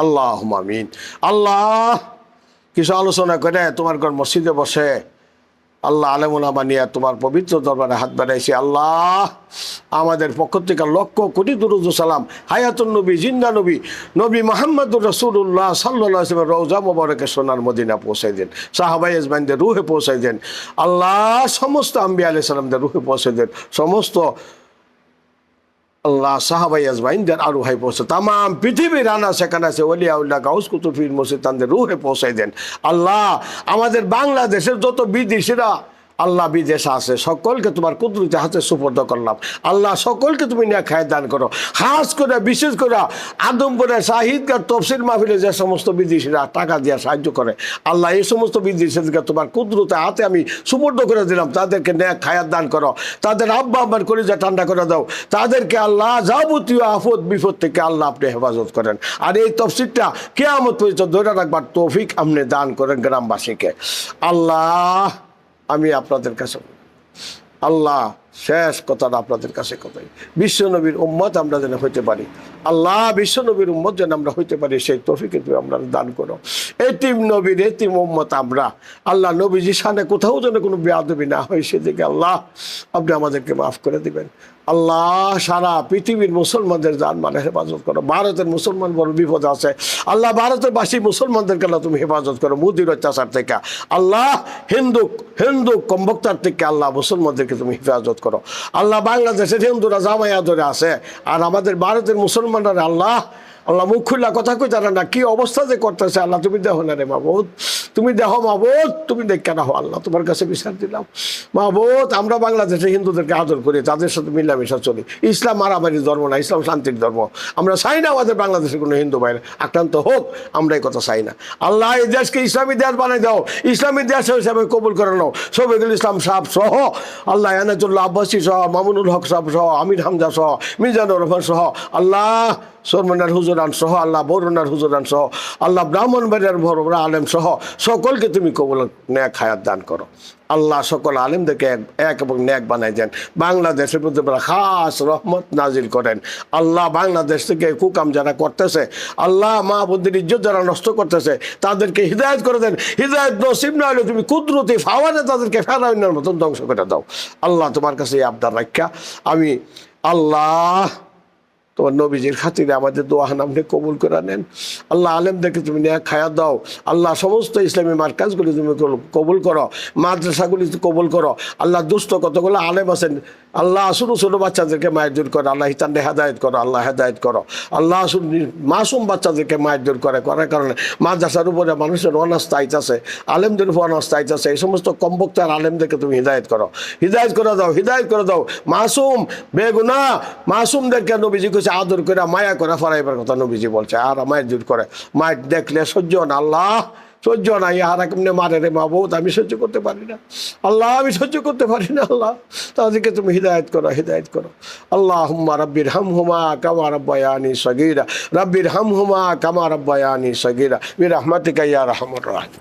আল্লাহুম্মা আমিন। আল্লাহ কিছু আলোচনা করে তোমার ঘর মসজিদে বসে আল্লাহ আলেম ওলামা নিয়ে তোমার পবিত্র দরবারে হাত বাড়াইছি। আল্লাহ আমাদের পক্ষ থেকে লক্ষ কোটি দুরূদ ও সালাম হায়াতুন নবী, জিন্দা নবী, নবী মুহাম্মদুর রাসূলুল্লাহ সাল্লাল্লাহু আলাইহি ওয়াসাল্লাম রওজা মোবারকে সোনার মদিনা পৌঁছাই দেন, সাহাবায়ে আজমাইনদের রুহে পৌঁছাই দেন। আল্লাহ সমস্ত আম্বিয়া আলাইহিস সালামদের রুহে পৌঁছাই দেন, সমস্ত আল্লাহ সাহাবাই আজমাইনদের আরো হাই পৌঁছে তামাম পৃথিবীর রানা সেখানে আছে ওলিয়া উল্লাহ গাউস কুতুবীর মসজিদ তাদের রুহে পৌঁছাই দেন। আল্লাহ আমাদের বাংলাদেশের যত বিদেশিরা আল্লাহ বিদেশ আছে সকলকে তোমার কুদরতি হাতে সুপর্দ করলাম। আল্লাহ সকলকে তুমি নিয়ে খায় দান করো। খাস করে বিশেষ করে আদমপুরে শাহিদগার তফসির মাহফিলে যে সমস্ত বিদেশিরা টাকা দিয়ে সাহায্য করে আল্লাহ এই সমস্ত বিদেশিদেরকে তোমার কুদরতি হাতে আমি সুপর্দ করে দিলাম। তাদেরকে নিয়ে খায়াত দান করো, তাদের আব্বা আব্বার করে যা ঠান্ডা করে দাও, তাদেরকে আল্লাহ যাবতীয় আফত বিপদ থেকে আল্লাহ আপনি হেফাজত করেন। আর এই তফসিরটা কিয়ামত পর্যন্ত ধরে রাখবার তৌফিক আপনি দান করেন গ্রামবাসীকে। আল্লাহ আমি আপনাদের কাছে আল্লাহ শেষ কথাটা আপনাদের কাছে কথাই বিশ্বনবীর উম্মত আমরা যেন হইতে পারি। আল্লাহ বিশ্বনবীর উম্মত যেন আমরা হইতে পারি সেই তৌফিক তুমি আমরা দান করো। এতিম নবীর এতিম উম্মত আমরা আল্লাহ নবীজি শানে কোথাও যেন কোনো বেয়াদবি না হয় সেদিকে আল্লাহ আপনি আমাদেরকে মাফ করে দিবেন। আল্লাহ সারা পৃথিবীর মুসলমানদের জানমালের হেফাজত করো। ভারতের মুসলমান বড় বিপদ আছে আল্লাহ, ভারতের বাসী মুসলমানদেরকে আল্লাহ তুমি হেফাজত করো মোদির অত্যাচার থেকে। আল্লাহ হিন্দু কমবক্তার থেকে আল্লাহ মুসলমানদেরকে তুমি হেফাজত করো। আল্লাহ বাংলাদেশের হিন্দুরা জামায়া ধরে আছে আর আমাদের ভারতের মুসলমানরা আল্লাহ আল্লাহ মুখ খুল্লা কথা কই জানা না কি অবস্থা যে করতেছে। আল্লাহ তুমি দেখো না রে মাহবুদ, তুমি দেখো মাহবুদ, তুমি দেখে রাখো। আল্লাহ তোমার কাছে বিচার দিলাম মাহবুদ। আমরা বাংলাদেশে হিন্দুদেরকে আদর করি, তাদের সাথে মিলামিশা চলি। ইসলাম মারামারির ধর্ম না, ইসলাম শান্তির ধর্ম। আমরা চাই না আমাদের বাংলাদেশে কোনো হিন্দু বাইরে আক্রান্ত হোক, আমরা এই কথা চাই না। আল্লাহ এই দেশকে ইসলামী দেশ বানাই দাও, ইসলামী দেশ হিসাবে কবুল করে নাও। শফিকুল ইসলাম সাহেব সহ আল্লাহ এনাজুল্লাহ আব্বাসী সহ মামুনুল হক সাহেব সহ আমির হামজা সহ মিজানুর রহমান সহ আল্লাহ সরমনার হুজুরান সহ আল্লাহ বরুণার হুজুরান সহ আল্লাহ ব্রাহ্মণবাড়িয়ার বড় বড় আলেম সহ সকলকে তুমি কবুল নেক হায়াত দান করো। আল্লাহ সকল আলেমদেরকে এক এবং নেক বানাই দেন। বাংলাদেশের প্রতি খাস রহমত নাজিল করেন। আল্লাহ বাংলাদেশ থেকে কুকাম যারা করতেছে আল্লাহ মা বুদ্ধির ইজ্জত যারা নষ্ট করতেছে তাদেরকে হিদায়ত করে দেন। হিদায়ত নসিব না হলে তুমি কুদরতি ফাওয়ারে তাদেরকে ফেরাউনের মতন ধ্বংস করে দাও। আল্লাহ তোমার কাছে এই আবদার রাখা আমি আল্লাহ তোমার নবীজির খাতিরে আমাদের দোয়া আপনি কবুল করে নেন। আল্লাহ আলেমদেরকে তুমি নেক হায়াত দাও। আল্লাহ সমস্ত ইসলামী মার্কাজগুলি তুমি কবুল করো, মাদ্রাসাগুলি কবুল করো। আল্লাহ দুস্থ কতগুলো আলেম আছেন আল্লাহ ছোটো ছোটো বাচ্চাদেরকে মায়ের দূর করো। আল্লাহ হিতান্ডে হেদায়ত করো, আল্লাহ হেদায়ত করো। আল্লাহ মাসুম বাচ্চাদেরকে মায়ের দূর করার কারণে মাদ্রাসার উপরে মানুষের অনাস্থা আইতাছে, আলেমদের উপর অনাস্থা আইতাছে। এই সমস্ত কমবক্তার আলেমদেরকে তুমি হিদায়ত করো, হিদায়ত করে দাও, হিদায়ত করে দাও। মাসুম বেগুনা মাসুমদেরকে নবীজি কইছে আদর করে মায়া করে ফরাইবার কথা নবীজি বলছে। আর মায়ের দূর করে মায়ের দেখলে সহ্য না, আল্লাহ সহ্য না। ইহারা কেমনে মারে রে মাহবুদ, আমি সহ্য করতে পারি না আল্লাহ, আমি সহ্য করতে পারি না আল্লাহ। তাদেরকে তুমি হিদায়ত করো, হিদায়ত করো। আল্লাহুম্মা রাব্বির হামহুমা কামা রাব্বায়ানি সগীরা, রাব্বির হামহুমা কামা রাব্বায়ানি সগীরা বিরহমাতিকা ইয়া আরহামার রাহিমিন।